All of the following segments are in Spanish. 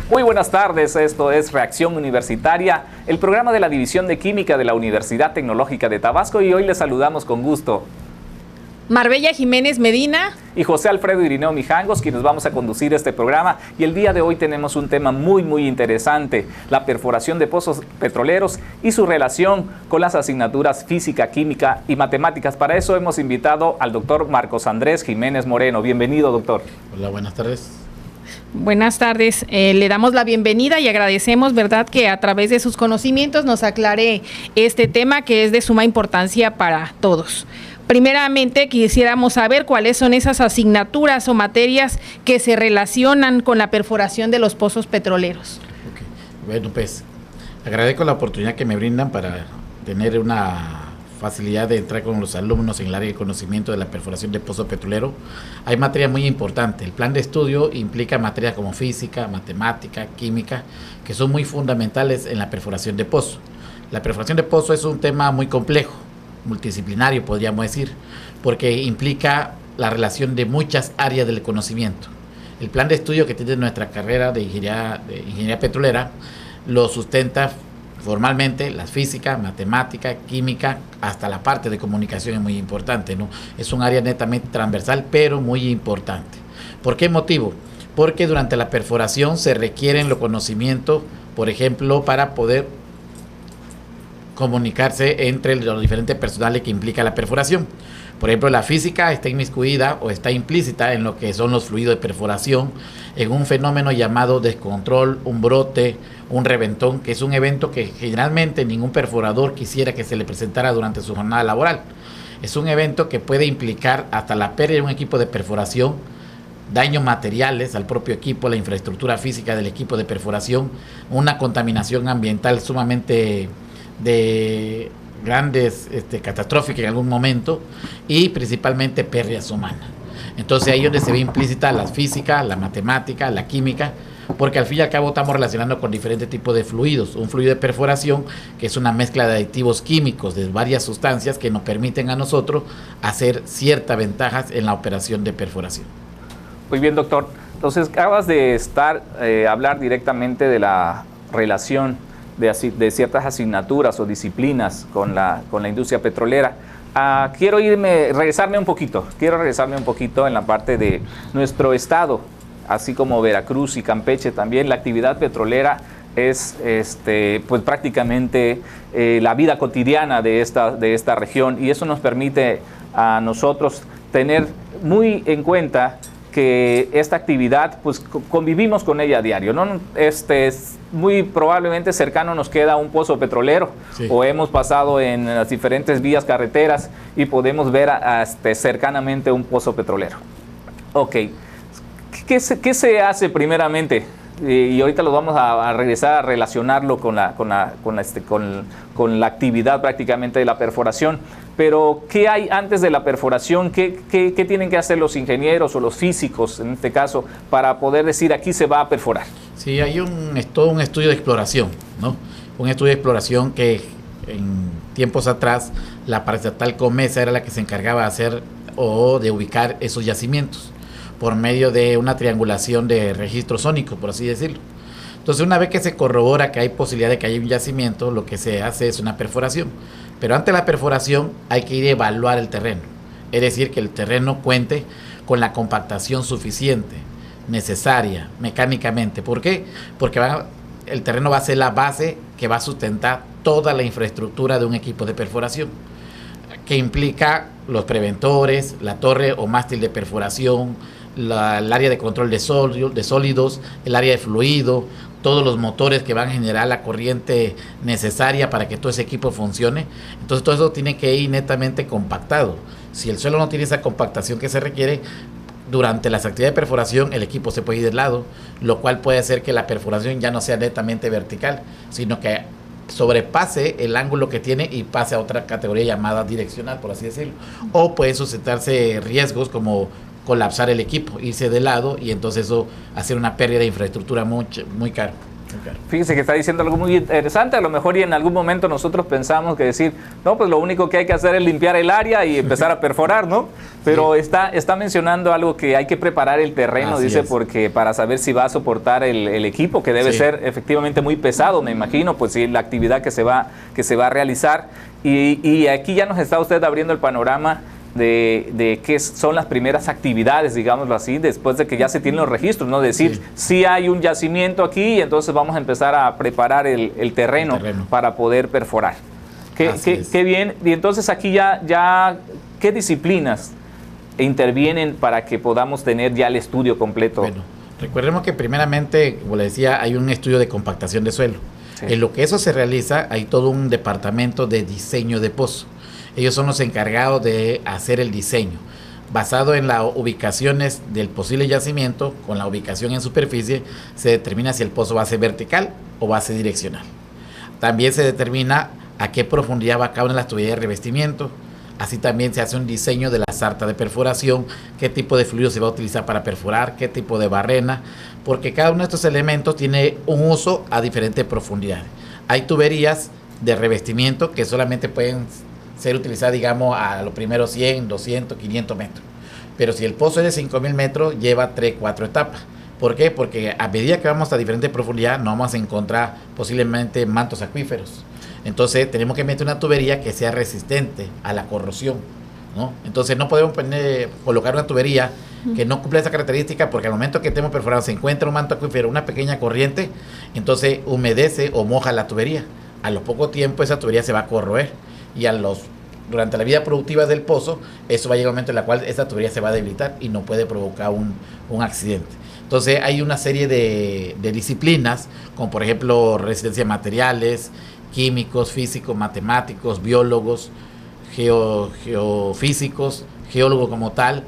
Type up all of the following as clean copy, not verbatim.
Muy buenas tardes, esto es Reacción Universitaria, el programa de la División de Química de la Universidad Tecnológica de Tabasco, y hoy les saludamos con gusto Marbella Jiménez Medina y José Alfredo Irineo Mijangos, quienes vamos a conducir este programa. Y el día de hoy tenemos un tema muy interesante: la perforación de pozos petroleros y su relación con las asignaturas física, química y matemáticas. Para eso hemos invitado al doctor Marcos Andrés Jiménez Moreno. Bienvenido, doctor. Hola, buenas tardes. Buenas tardes, le damos la bienvenida y agradecemos, ¿verdad?, que a través de sus conocimientos nos aclare este tema que es de suma importancia para todos. Primeramente, quisiéramos saber cuáles son esas asignaturas o materias que se relacionan con la perforación de los pozos petroleros. Okay. Bueno, pues agradezco la oportunidad que me brindan para tener una facilidad de entrar con los alumnos en el área de conocimiento de la perforación de pozo petrolero. Hay materia muy importante. El plan de estudio implica materias como física, matemática, química, que son muy fundamentales en la perforación de pozo. La perforación de pozo es un tema muy complejo, multidisciplinario podríamos decir, porque implica la relación de muchas áreas del conocimiento. El plan de estudio que tiene nuestra carrera de ingeniería petrolera lo sustenta formalmente la física, matemática, química, hasta la parte de comunicación es muy importante, ¿no? Es un área netamente transversal, pero muy importante. ¿Por qué motivo? Porque durante la perforación se requieren los conocimientos, por ejemplo, para poder comunicarse entre los diferentes personales que implica la perforación. Por ejemplo, la física está inmiscuida o está implícita en lo que son los fluidos de perforación, en un fenómeno llamado descontrol, un brote, un reventón, que es un evento que generalmente ningún perforador quisiera que se le presentara durante su jornada laboral. Es un evento que puede implicar hasta la pérdida de un equipo de perforación, daños materiales al propio equipo, la infraestructura física del equipo de perforación, una contaminación ambiental sumamente de grandes, catastróficas en algún momento, y principalmente pérdidas humanas. Entonces ahí es donde se ve implícita la física, la matemática, la química, porque al fin y al cabo estamos relacionando con diferentes tipos de fluidos. Un fluido de perforación que es una mezcla de aditivos químicos de varias sustancias que nos permiten a nosotros hacer ciertas ventajas en la operación de perforación. Muy bien, doctor. Entonces acabas de hablar directamente de la relación de ciertas asignaturas o disciplinas con la industria petrolera. Quiero regresarme un poquito en la parte de nuestro estado, así como Veracruz y Campeche también. La actividad petrolera es pues prácticamente la vida cotidiana de esta región, y eso nos permite a nosotros tener muy en cuenta que esta actividad, pues convivimos con ella a diario, ¿no? Muy probablemente cercano nos queda un pozo petrolero, sí, o hemos pasado en las diferentes vías carreteras y podemos ver cercanamente un pozo petrolero. Ok, ¿qué se hace primeramente? Y ahorita lo vamos a regresar a relacionarlo con la actividad prácticamente de la perforación. Pero, ¿qué hay antes de la perforación? ¿Qué tienen que hacer los ingenieros o los físicos, en este caso, para poder decir aquí se va a perforar? Sí, hay todo un estudio de exploración, ¿no? Un estudio de exploración que en tiempos atrás la paraestatal COMESA era la que se encargaba de hacer o de ubicar esos yacimientos por medio de una triangulación de registro sónico, por así decirlo. Entonces, una vez que se corrobora que hay posibilidad de que haya un yacimiento, lo que se hace es una perforación. Pero antes de la perforación hay que ir a evaluar el terreno. Es decir, que el terreno cuente con la compactación suficiente, necesaria, mecánicamente. ¿Por qué? Porque el terreno va a ser la base que va a sustentar toda la infraestructura de un equipo de perforación, que implica los preventores, la torre o mástil de perforación, el área de control de sólidos, el área de fluido, todos los motores que van a generar la corriente necesaria para que todo ese equipo funcione. Entonces todo eso tiene que ir netamente compactado. Si el suelo no tiene esa compactación que se requiere, durante las actividades de perforación el equipo se puede ir de lado, lo cual puede hacer que la perforación ya no sea netamente vertical, sino que sobrepase el ángulo que tiene y pase a otra categoría llamada direccional, por así decirlo. O pueden suscitarse riesgos como colapsar el equipo, irse de lado, y entonces eso hacer una pérdida de infraestructura muy cara. Fíjese que está diciendo algo muy interesante, a lo mejor y en algún momento nosotros pensamos que decir, no, pues lo único que hay que hacer es limpiar el área y empezar a perforar, ¿no? Pero sí, está mencionando algo que hay que preparar el terreno, así dice, porque para saber si va a soportar el equipo, que debe ser efectivamente muy pesado, me imagino, pues sí, la actividad que se va a realizar. Y aquí ya nos está usted abriendo el panorama de qué son las primeras actividades, digámoslo así, después de que ya se tienen los registros, ¿no? Decir, sí hay un yacimiento aquí y entonces vamos a empezar a preparar el terreno para poder perforar. Qué bien. Y entonces aquí ya ¿qué disciplinas intervienen para que podamos tener ya el estudio completo? Bueno, recordemos que primeramente, como le decía, hay un estudio de compactación de suelo. En lo que eso se realiza, hay todo un departamento de diseño de pozo. Ellos son los encargados de hacer el diseño, basado en las ubicaciones del posible yacimiento, con la ubicación en superficie, se determina si el pozo va a ser vertical o va a ser direccional. También se determina a qué profundidad va a caber en las tuberías de revestimiento. Así también se hace un diseño de la sarta de perforación, qué tipo de fluido se va a utilizar para perforar, qué tipo de barrena, porque cada uno de estos elementos tiene un uso a diferentes profundidades. Hay tuberías de revestimiento que solamente pueden ser utilizadas, digamos, a los primeros 100, 200, 500 metros. Pero si el pozo es de 5.000 metros, lleva 3, 4 etapas. ¿Por qué? Porque a medida que vamos a diferentes profundidades, no vamos a encontrar posiblemente mantos acuíferos. Entonces tenemos que meter una tubería que sea resistente a la corrosión, ¿no? Entonces no podemos colocar una tubería que no cumple esa característica, porque al momento que estemos perforando se encuentra un manto acuífero, una pequeña corriente, entonces humedece o moja la tubería. A lo poco tiempo esa tubería se va a corroer y durante la vida productiva del pozo, eso va a llegar a un momento en el cual esa tubería se va a debilitar y no puede provocar un accidente. Entonces hay una serie de disciplinas, como por ejemplo resistencia a materiales, químicos, físicos, matemáticos, biólogos, geofísicos, geólogos como tal,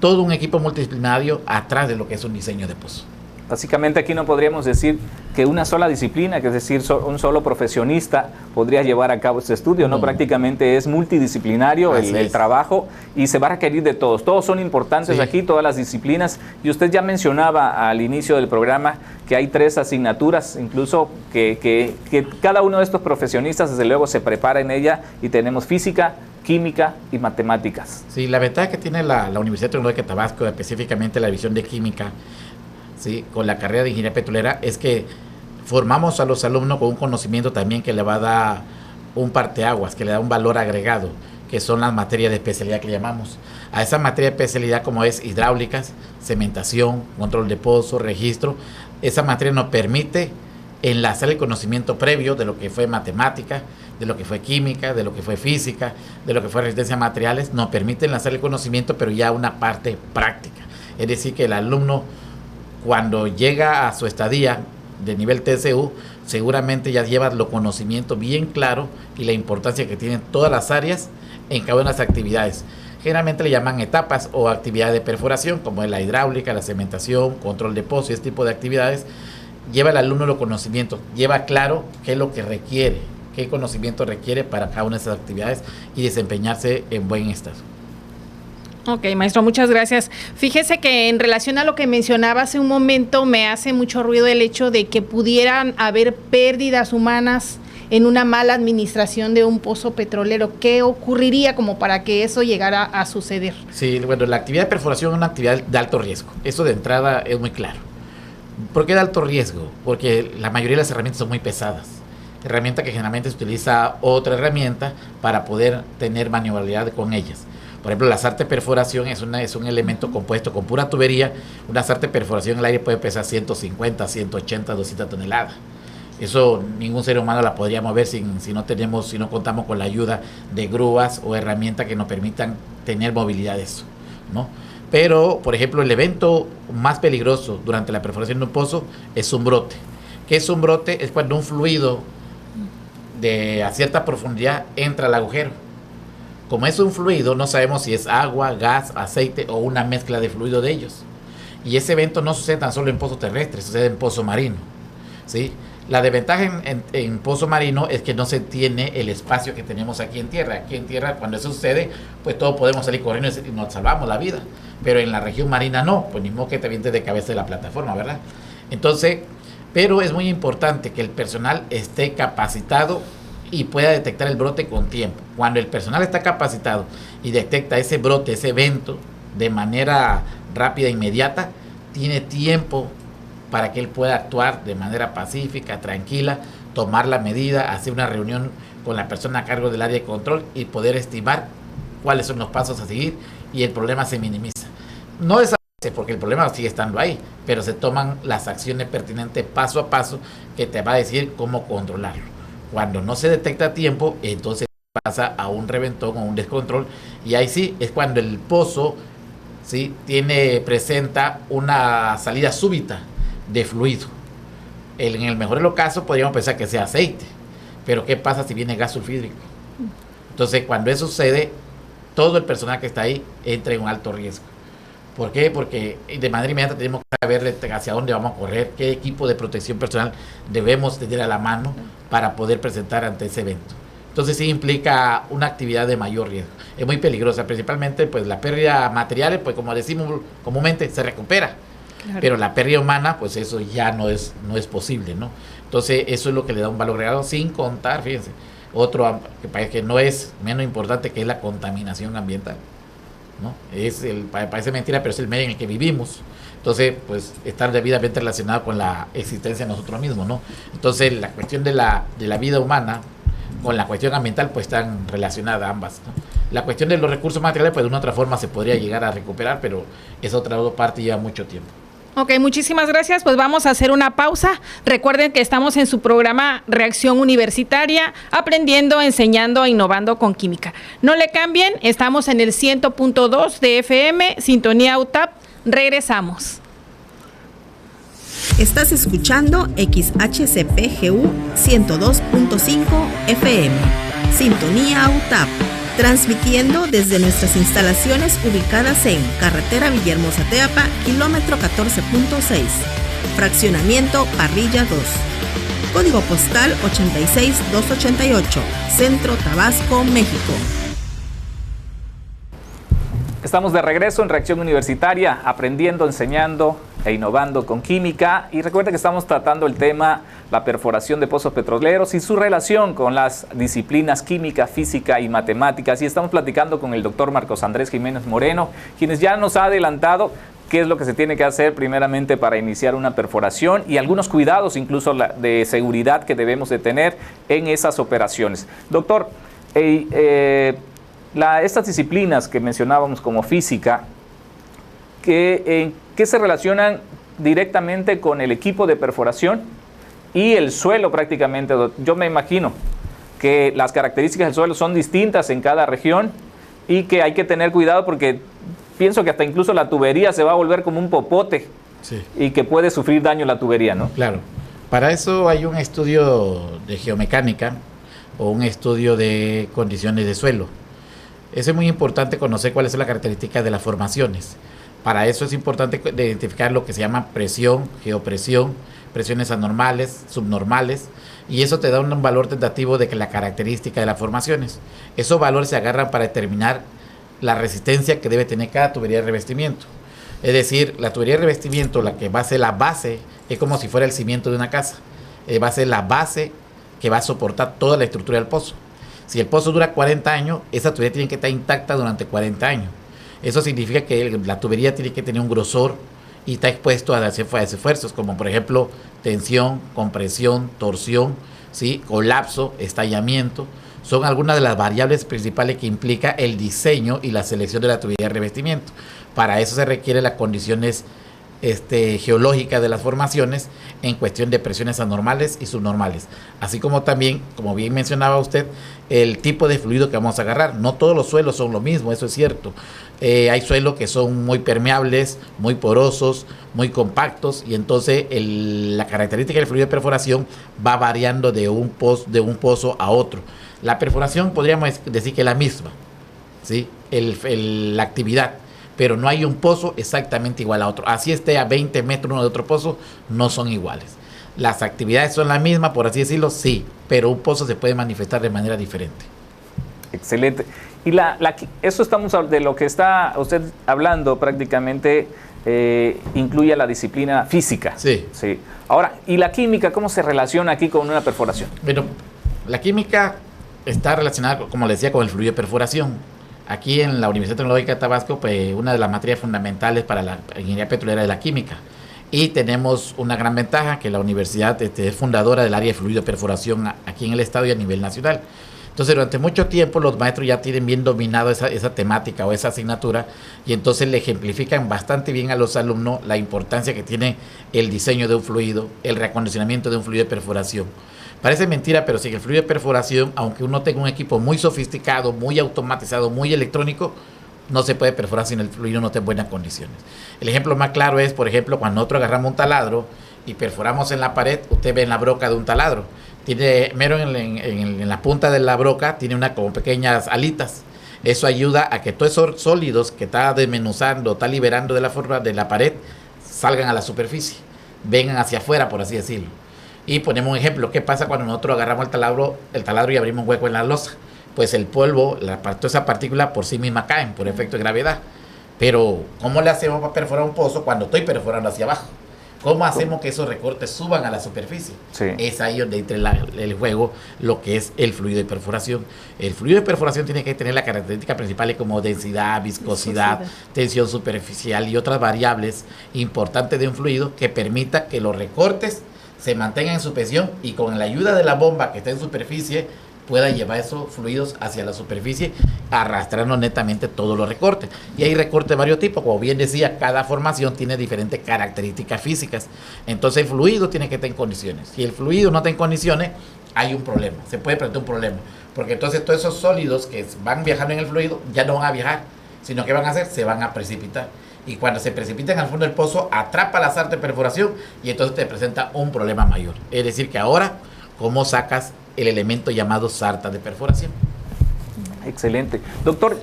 todo un equipo multidisciplinario atrás de lo que es un diseño de pozo. Básicamente aquí no podríamos decir que una sola disciplina, que es decir, un solo profesionista podría llevar a cabo este estudio, ¿no? Prácticamente es multidisciplinario el trabajo y se va a requerir de todos. Todos son importantes aquí, todas las disciplinas. Y usted ya mencionaba al inicio del programa que hay 3 asignaturas, incluso que cada uno de estos profesionistas desde luego se prepara en ella, y tenemos física, química y matemáticas. Sí, la ventaja que tiene la Universidad Tecnológica de Tabasco, específicamente la división de química, ¿sí?, con la carrera de ingeniería petrolera, es que formamos a los alumnos con un conocimiento también que le va a dar un parteaguas, que le da un valor agregado, que son las materias de especialidad que llamamos. A esa materia de especialidad, como es hidráulicas, cementación, control de pozo, registro, esa materia nos permite enlazar el conocimiento previo de lo que fue matemática, de lo que fue química, de lo que fue física, de lo que fue resistencia a materiales, nos permite enlazar el conocimiento, pero ya una parte práctica. Es decir, que el alumno, cuando llega a su estadía de nivel TCU, seguramente ya lleva los conocimientos bien claros y la importancia que tienen todas las áreas en cada una de las actividades. Generalmente le llaman etapas o actividades de perforación, como es la hidráulica, la cementación, control de pozo y este tipo de actividades. Lleva el alumno los conocimientos, lleva claro qué es lo que requiere, qué conocimiento requiere para cada una de esas actividades y desempeñarse en buen estado. Ok, maestro, muchas gracias. Fíjese que en relación a lo que mencionaba hace un momento, me hace mucho ruido el hecho de que pudieran haber pérdidas humanas en una mala administración de un pozo petrolero. ¿Qué ocurriría como para que eso llegara a suceder? Sí, bueno, la actividad de perforación es una actividad de alto riesgo. Eso de entrada es muy claro. ¿Por qué de alto riesgo? Porque la mayoría de las herramientas son muy pesadas. Herramienta que generalmente se utiliza otra herramienta para poder tener maniobrabilidad con ellas. Por ejemplo, la sarta de perforación es un elemento compuesto con pura tubería. Una sarta de perforación en el aire puede pesar 150, 180, 200 toneladas. Eso ningún ser humano la podría mover si no contamos con la ayuda de grúas o herramientas que nos permitan tener movilidad de eso, ¿no? Pero, por ejemplo, el evento más peligroso durante la perforación de un pozo es un brote. ¿Qué es un brote? Es cuando un fluido a cierta profundidad entra al agujero. Como es un fluido, no sabemos si es agua, gas, aceite o una mezcla de fluido de ellos. Y ese evento no sucede tan solo en pozo terrestre, sucede en pozo marino, ¿sí? La desventaja en pozo marino es que no se tiene el espacio que tenemos aquí en tierra. Aquí en tierra, cuando eso sucede, pues todos podemos salir corriendo y nos salvamos la vida. Pero en la región marina no, pues ni modo que te avientes de cabeza de la plataforma, ¿verdad? Entonces, Pero es muy importante que el personal esté capacitado y pueda detectar el brote con tiempo. Cuando el personal está capacitado y detecta ese brote, ese evento, de manera rápida e inmediata, tiene tiempo para que él pueda actuar de manera pacífica, tranquila, tomar la medida, hacer una reunión con la persona a cargo del área de control y poder estimar cuáles son los pasos a seguir, y el problema se minimiza. No desaparece porque el problema sigue estando ahí, pero se toman las acciones pertinentes paso a paso que te va a decir cómo controlarlo. Cuando no se detecta a tiempo, entonces pasa a un reventón o un descontrol, y ahí sí es cuando el pozo, ¿sí?, presenta una salida súbita de fluido. En el mejor de los casos podríamos pensar que sea aceite, pero ¿qué pasa si viene gas sulfídrico? Entonces, cuando eso sucede, todo el personal que está ahí entra en un alto riesgo. ¿Por qué? Porque de manera inmediata tenemos que saber hacia dónde vamos a correr, qué equipo de protección personal debemos tener a la mano para poder presentar ante ese evento. Entonces sí implica una actividad de mayor riesgo. Es muy peligrosa, principalmente pues la pérdida de materiales, pues como decimos comúnmente, se recupera. Claro. Pero la pérdida humana, pues eso ya no es posible, ¿no? Entonces eso es lo que le da un valor agregado, sin contar, fíjense, otro que parece que no es menos importante, que es la contaminación ambiental, ¿no? Parece mentira, pero es el medio en el que vivimos. Entonces, pues, estar debidamente relacionado con la existencia de nosotros mismos, ¿no? Entonces, la cuestión de la vida humana con la cuestión ambiental, pues, están relacionadas ambas, ¿no? La cuestión de los recursos materiales, pues, de una otra forma se podría llegar a recuperar, pero esa otra parte lleva mucho tiempo. Ok, muchísimas gracias. Pues vamos a hacer una pausa. Recuerden que estamos en su programa Reacción Universitaria, aprendiendo, enseñando e innovando con química. No le cambien, estamos en el 100.2 de FM, Sintonía UTAP. Regresamos. Estás escuchando XHCPGU 102.5 FM, Sintonía UTAP, transmitiendo desde nuestras instalaciones ubicadas en Carretera Villahermosa-Teapa, kilómetro 14.6, Fraccionamiento Parrilla 2, Código Postal 86288, Centro Tabasco, México. Estamos de regreso en Reacción Universitaria, aprendiendo, enseñando e innovando con química. Y recuerda que estamos tratando el tema la perforación de pozos petroleros y su relación con las disciplinas química, física y matemáticas. Y estamos platicando con el doctor Marcos Andrés Jiménez Moreno, quienes ya nos ha adelantado qué es lo que se tiene que hacer primeramente para iniciar una perforación y algunos cuidados incluso de seguridad que debemos de tener en esas operaciones. Doctor, estas disciplinas que mencionábamos como física, ¿qué se relacionan directamente con el equipo de perforación y el suelo prácticamente? Yo me imagino que las características del suelo son distintas en cada región y que hay que tener cuidado porque pienso que hasta incluso la tubería se va a volver como un popote, sí, y que puede sufrir daño la tubería, ¿no? Claro. Para eso hay un estudio de geomecánica o un estudio de condiciones de suelo. Eso es muy importante conocer cuáles son las características de las formaciones. Para eso es importante identificar lo que se llama presión, geopresión, presiones anormales, subnormales, y eso te da un valor tentativo de que la característica de las formaciones. Esos valores se agarran para determinar la resistencia que debe tener cada tubería de revestimiento. Es decir, la tubería de revestimiento, la que va a ser la base, es como si fuera el cimiento de una casa. Va a ser la base que va a soportar toda la estructura del pozo. Si el pozo dura 40 años, esa tubería tiene que estar intacta durante 40 años. Eso significa que la tubería tiene que tener un grosor y está expuesto a esfuerzos, como por ejemplo tensión, compresión, torsión, ¿sí?, colapso, estallamiento. Son algunas de las variables principales que implica el diseño y la selección de la tubería de revestimiento. Para eso se requieren las condiciones geológicas de las formaciones en cuestión de presiones anormales y subnormales, así como también, como bien mencionaba usted, el tipo de fluido que vamos a agarrar. No todos los suelos son lo mismo, eso es cierto. Hay suelos que son muy permeables, muy porosos, muy compactos, y entonces la característica del fluido de perforación va variando de un pozo a otro. La perforación podríamos decir que es la misma, ¿sí?, la actividad, pero no hay un pozo exactamente igual a otro. Así esté a 20 metros uno de otro pozo, no son iguales. Las actividades son las mismas, por así decirlo, sí, pero un pozo se puede manifestar de manera diferente. Excelente. Y eso estamos de lo que está usted hablando prácticamente, incluye la disciplina física. Sí. Sí. Ahora, ¿y la química cómo se relaciona aquí con una perforación? Bueno, la química está relacionada, como le decía, con el fluido de perforación. Aquí en la Universidad Tecnológica de Tabasco, pues una de las materias fundamentales para la ingeniería petrolera es la química. Y tenemos una gran ventaja, que la universidad es fundadora del área de fluido de perforación aquí en el estado y a nivel nacional. Entonces, durante mucho tiempo los maestros ya tienen bien dominado esa temática o esa asignatura, y entonces le ejemplifican bastante bien a los alumnos la importancia que tiene el diseño de un fluido, el reacondicionamiento de un fluido de perforación. Parece mentira, pero sí que el fluido de perforación, aunque uno tenga un equipo muy sofisticado, muy automatizado, muy electrónico, no se puede perforar sin el fluido no esté en buenas condiciones. El ejemplo más claro es, por ejemplo, cuando nosotros agarramos un taladro y perforamos en la pared, usted ve en la broca de un taladro. Tiene, mero en la punta de la broca, tiene como pequeñas alitas. Eso ayuda a que todos esos sólidos que está desmenuzando, está liberando de la forma de la pared, salgan a la superficie, vengan hacia afuera, por así decirlo. Y ponemos un ejemplo, ¿qué pasa cuando nosotros agarramos el taladro y abrimos un hueco en la losa? Pues el polvo, toda esa partícula por sí misma caen por efecto de gravedad. Pero, ¿cómo le hacemos para perforar un pozo cuando estoy perforando hacia abajo? ¿Cómo hacemos que esos recortes suban a la superficie? Sí. Es ahí donde entra el juego lo que es el fluido de perforación. El fluido de perforación tiene que tener las características principales como densidad, viscosidad, tensión superficial y otras variables importantes de un fluido que permita que los recortes se mantengan en suspensión y con la ayuda de la bomba que está en superficie pueda llevar esos fluidos hacia la superficie, arrastrando netamente todos los recortes. Y hay recortes de varios tipos, como bien decía, cada formación tiene diferentes características físicas. Entonces el fluido tiene que estar en condiciones. Si el fluido no está en condiciones, hay un problema, se puede presentar un problema. Porque entonces todos esos sólidos que van viajando en el fluido ya no van a viajar, sino que van a hacer, se van a precipitar. Y cuando se precipitan al fondo del pozo, atrapa la sarta de perforación y entonces te presenta un problema mayor. Es decir, que ahora, ¿cómo sacas el elemento llamado sarta de perforación? Excelente. Doctor,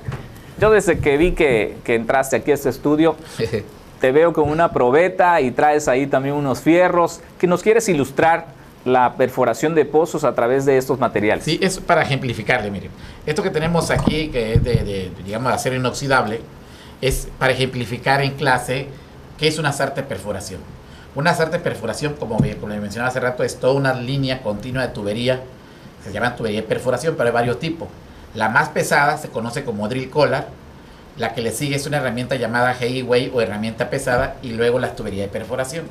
yo desde que vi que entraste aquí a este estudio, te veo con una probeta y traes ahí también unos fierros. ¿Que nos quieres ilustrar la perforación de pozos a través de estos materiales? Sí, es para ejemplificarle, miren. Esto que tenemos aquí, que es digamos, de acero inoxidable, es para ejemplificar en clase qué es una sarta de perforación. Una sarta de perforación, como le mencionaba hace rato, es toda una línea continua de tubería. Se llama tubería de perforación, pero hay varios tipos. La más pesada se conoce como drill collar. La que le sigue es una herramienta llamada heavyweight o herramienta pesada, y luego las tuberías de perforación.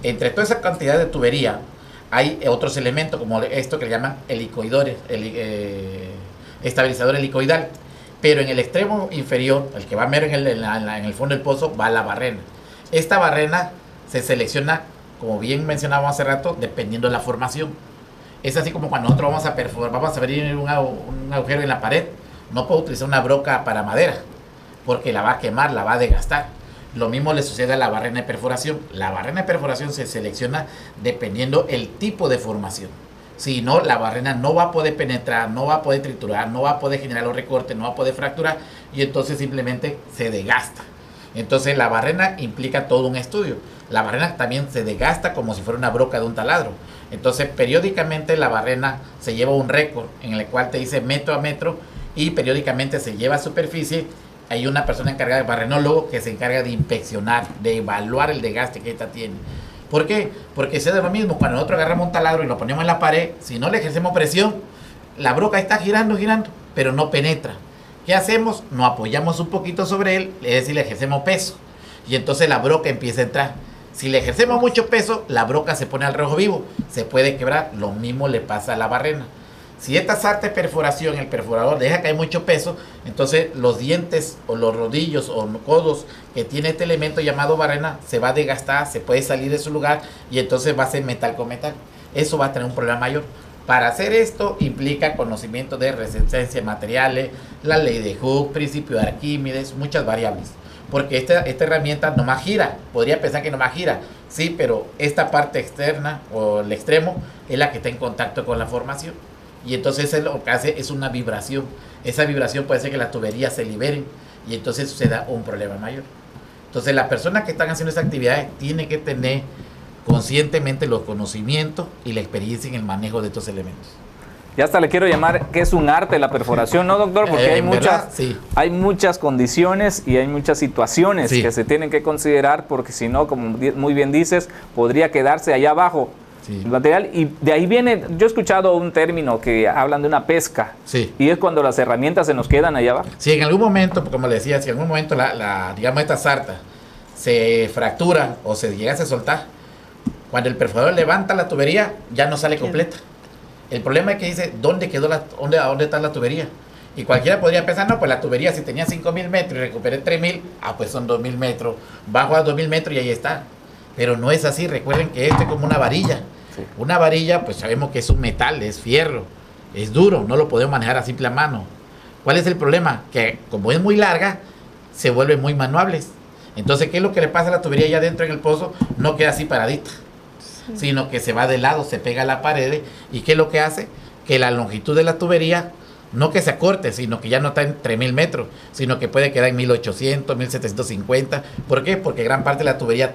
Entre toda esa cantidad de tubería hay otros elementos como esto que le llaman helicoidores, estabilizador helicoidal. Pero en el extremo inferior, el que va mero en el fondo del pozo, va la barrena. Esta barrena se selecciona, como bien mencionábamos hace rato, dependiendo de la formación. Es así como cuando nosotros vamos a perforar, vamos a abrir un agujero en la pared, no puedo utilizar una broca para madera, porque la va a quemar, la va a desgastar. Lo mismo le sucede a la barrena de perforación. La barrena de perforación se selecciona dependiendo el tipo de formación. Si no, la barrena no va a poder penetrar, no va a poder triturar, no va a poder generar los recortes, no va a poder fracturar, y entonces simplemente se desgasta. Entonces la barrena implica todo un estudio. La barrena también se desgasta como si fuera una broca de un taladro. Entonces periódicamente la barrena se lleva un récord en el cual te dice metro a metro, y periódicamente se lleva a superficie. Hay una persona encargada de barrenólogo que se encarga de inspeccionar, de evaluar el desgaste que esta tiene. ¿Por qué? Porque se da lo mismo. Cuando nosotros agarramos un taladro y lo ponemos en la pared, si no le ejercemos presión, la broca está girando, pero no penetra. ¿Qué hacemos? Nos apoyamos un poquito sobre él, es decir, le ejercemos peso. Y entonces la broca empieza a entrar. Si le ejercemos mucho peso, la broca se pone al rojo vivo, se puede quebrar. Lo mismo le pasa a la barrena. Si esta sarta de perforación, el perforador deja caer mucho peso, entonces los dientes o los rodillos o codos que tiene este elemento llamado barrena se va a desgastar, se puede salir de su lugar, y entonces va a ser metal con metal. Eso va a tener un problema mayor. Para hacer esto implica conocimiento de resistencia de materiales, la ley de Hooke, principio de Arquímedes, muchas variables. Porque esta herramienta nomás gira. Podría pensar que nomás gira, sí, pero esta parte externa o el extremo es la que está en contacto con la formación. Y entonces lo que hace es una vibración. Esa vibración puede hacer que las tuberías se liberen, y entonces suceda un problema mayor. Entonces las personas que están haciendo esas actividades tienen que tener conscientemente los conocimientos y la experiencia en el manejo de estos elementos. Ya hasta le quiero llamar que es un arte la perforación, ¿no, doctor? Porque hay muchas condiciones y hay muchas situaciones que se tienen que considerar, porque si no, como muy bien dices, podría quedarse allá abajo el material. Y de ahí viene, yo he escuchado un término que hablan de una pesca, y es cuando las herramientas se nos quedan allá abajo. Sí, en algún momento, como le decía, si en algún momento digamos, esta sarta se fractura o se llegase a soltar, cuando el perforador levanta la tubería, ya no sale completa. El problema es que dice, ¿dónde quedó dónde está la tubería? Y cualquiera podría pensar, no, pues la tubería si tenía 5.000 metros y recuperé 3.000, pues son 2.000 metros. Bajo a 2.000 metros y ahí está. Pero no es así, recuerden que esto es como una varilla. Sí. Una varilla, pues sabemos que es un metal, es fierro, es duro, no lo podemos manejar a simple mano. ¿Cuál es el problema? Que como es muy larga, se vuelven muy manuables. Entonces, ¿qué es lo que le pasa a la tubería allá adentro en el pozo? No queda así paradita, sino que se va de lado, se pega a la pared. ¿Y qué es lo que hace? Que la longitud de la tubería, no que se acorte, sino que ya no está en 3.000 metros, sino que puede quedar en 1.800, 1.750. ¿Por qué? Porque gran parte de la tubería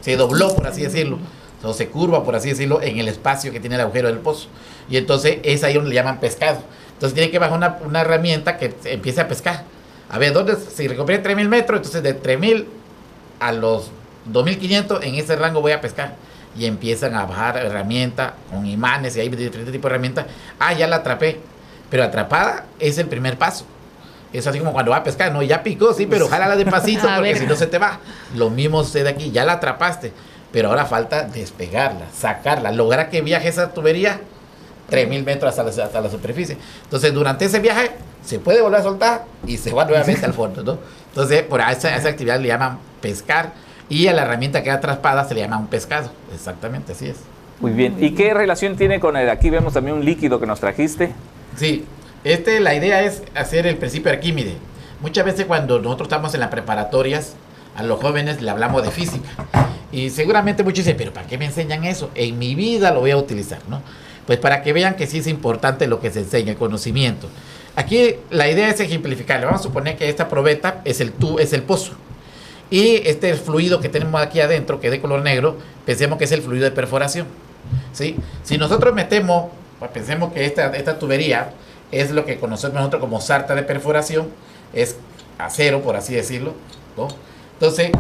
se dobló, por así decirlo, o se curva, por así decirlo, en el espacio que tiene el agujero del pozo. Y entonces es ahí donde le llaman pescado. Entonces tiene que bajar una herramienta que empiece a pescar. A ver, si recuperé 3.000 metros, entonces de 3.000 a los 2.500, en ese rango voy a pescar. Y empiezan a bajar herramientas con imanes y hay diferentes tipos de herramientas. Ya la atrapé. Pero atrapada es el primer paso. Es así como cuando va a pescar, no, ya picó, sí, pero jálala despacito porque si no se te va. Lo mismo sucede aquí, ya la atrapaste, pero ahora falta despegarla, sacarla, lograr que viaje esa tubería 3.000 metros hasta la superficie. Entonces, durante ese viaje se puede volver a soltar y se va nuevamente al fondo, ¿no? Entonces, por esa actividad le llaman pescar. Y a la herramienta que queda atrapada se le llama un pescado. Exactamente, así es. Muy bien. ¿Y qué relación tiene con el? Aquí vemos también un líquido que nos trajiste. Sí, la idea es hacer el principio de Arquímedes. Muchas veces cuando nosotros estamos en las preparatorias, a los jóvenes le hablamos de física. Y seguramente muchos dicen, ¿pero para qué me enseñan eso? En mi vida lo voy a utilizar, ¿no? Pues para que vean que sí es importante lo que se enseña, el conocimiento. Aquí la idea es ejemplificarlo. Vamos a suponer que esta probeta es el pozo. Y este fluido que tenemos aquí adentro, que es de color negro, pensemos que es el fluido de perforación, ¿sí? Si nosotros metemos, pues pensemos que esta tubería es lo que conocemos nosotros como sarta de perforación, es acero, por así decirlo, ¿no? Entonces,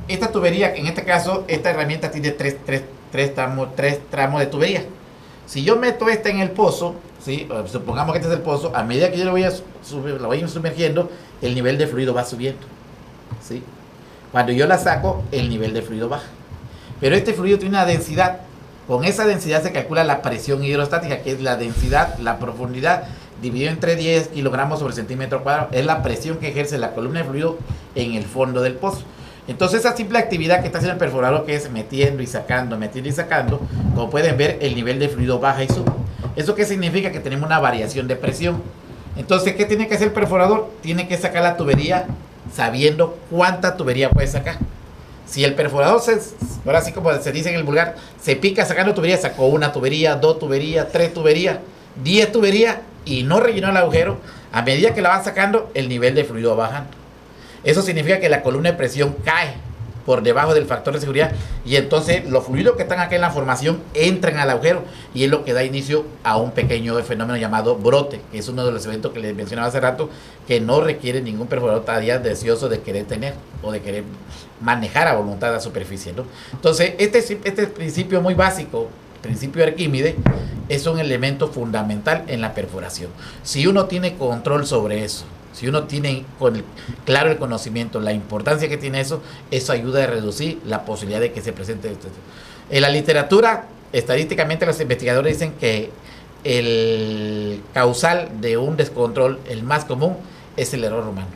esta tubería, en este caso, esta herramienta tiene tres tramos de tubería. Si yo meto esta en el pozo, ¿sí? Supongamos que este es el pozo, a medida que yo lo voy sumergiendo, el nivel de fluido va subiendo, ¿sí? Cuando yo la saco, el nivel de fluido baja. Pero este fluido tiene una densidad. Con esa densidad se calcula la presión hidrostática, que es la densidad, la profundidad, dividido entre 10 kilogramos sobre centímetro cuadrado. Es la presión que ejerce la columna de fluido en el fondo del pozo. Entonces, esa simple actividad que está haciendo el perforador, que es metiendo y sacando, como pueden ver, el nivel de fluido baja y sube. ¿Eso qué significa? Que tenemos una variación de presión. Entonces, ¿qué tiene que hacer el perforador? Tiene que sacar la tubería sabiendo cuánta tubería puede sacar. Si el perforador, ahora sí como se dice en el vulgar, se pica sacando tuberías, sacó una tubería, 2 tuberías, 3 tuberías, 10 tuberías y no rellenó el agujero, a medida que la va sacando, el nivel de fluido va bajando. Eso significa que la columna de presión cae por debajo del factor de seguridad y entonces los fluidos que están acá en la formación entran al agujero y es lo que da inicio a un pequeño fenómeno llamado brote, que es uno de los eventos que les mencionaba hace rato, que no requiere ningún perforador todavía deseoso de querer tener o de querer manejar a voluntad la superficie, ¿no? Entonces, este principio muy básico, principio de Arquímedes, es un elemento fundamental en la perforación. Si uno tiene control sobre eso, si uno tiene claro el conocimiento, la importancia que tiene eso ayuda a reducir la posibilidad de que se presente esto. En la literatura, estadísticamente los investigadores dicen que el causal de un descontrol, el más común, es el error humano,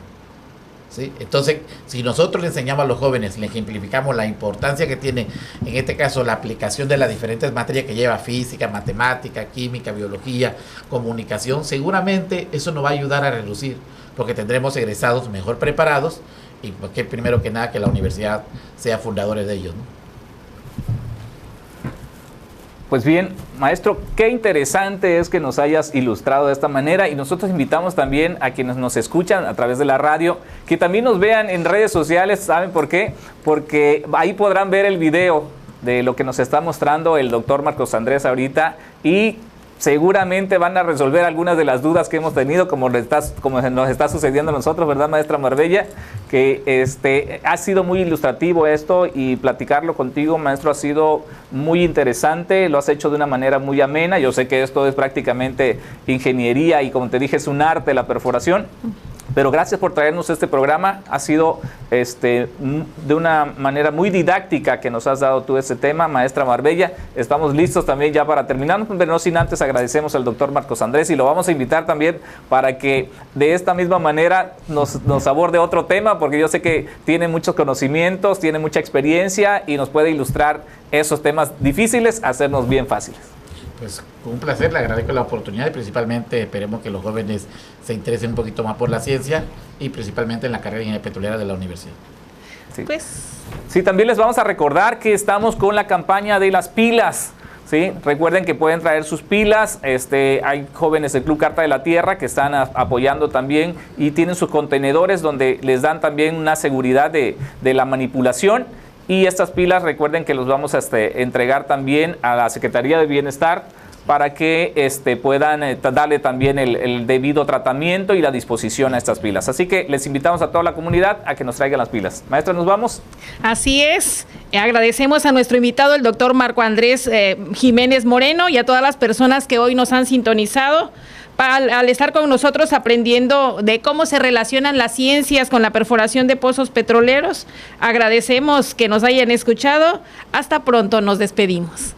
¿sí? Entonces, si nosotros le enseñamos a los jóvenes, le ejemplificamos la importancia que tiene, en este caso, la aplicación de las diferentes materias que lleva física, matemática, química, biología, comunicación, seguramente eso nos va a ayudar a reducir, porque tendremos egresados mejor preparados y porque primero que nada que la universidad sea fundadores de ellos, ¿no? Pues bien, maestro, qué interesante es que nos hayas ilustrado de esta manera y nosotros invitamos también a quienes nos escuchan a través de la radio, que también nos vean en redes sociales. ¿Saben por qué? Porque ahí podrán ver el video de lo que nos está mostrando el doctor Marcos Andrés ahorita y seguramente van a resolver algunas de las dudas que hemos tenido, como nos está sucediendo a nosotros, ¿verdad, maestra Marbella? Que ha sido muy ilustrativo esto, y platicarlo contigo, maestro, ha sido muy interesante. Lo has hecho de una manera muy amena. Yo sé que esto es prácticamente ingeniería y, como te dije, es un arte la perforación. Pero gracias por traernos este programa. Ha sido de una manera muy didáctica que nos has dado tú este tema, maestra Marbella. Estamos listos también ya para terminar, pero no sin antes agradecemos al doctor Marcos Andrés, y lo vamos a invitar también para que de esta misma manera nos aborde otro tema, porque yo sé que tiene muchos conocimientos, tiene mucha experiencia y nos puede ilustrar esos temas difíciles, hacernos bien fáciles. Pues un placer, le agradezco la oportunidad, y principalmente esperemos que los jóvenes se interesen un poquito más por la ciencia, y principalmente en la carrera de ingeniería petrolera de la universidad. Sí. Sí, también les vamos a recordar que estamos con la campaña de las pilas. ¿Sí? Recuerden que pueden traer sus pilas. Hay jóvenes del Club Carta de la Tierra que están apoyando también, y tienen sus contenedores donde les dan también una seguridad de la manipulación. Y estas pilas, recuerden que los vamos a entregar también a la Secretaría de Bienestar para que puedan darle también el debido tratamiento y la disposición a estas pilas. Así que les invitamos a toda la comunidad a que nos traigan las pilas. Maestra, ¿nos vamos? Así es. Agradecemos a nuestro invitado, el doctor Marco Andrés Jiménez Moreno, y a todas las personas que hoy nos han sintonizado al estar con nosotros aprendiendo de cómo se relacionan las ciencias con la perforación de pozos petroleros. Agradecemos que nos hayan escuchado. Hasta pronto, nos despedimos.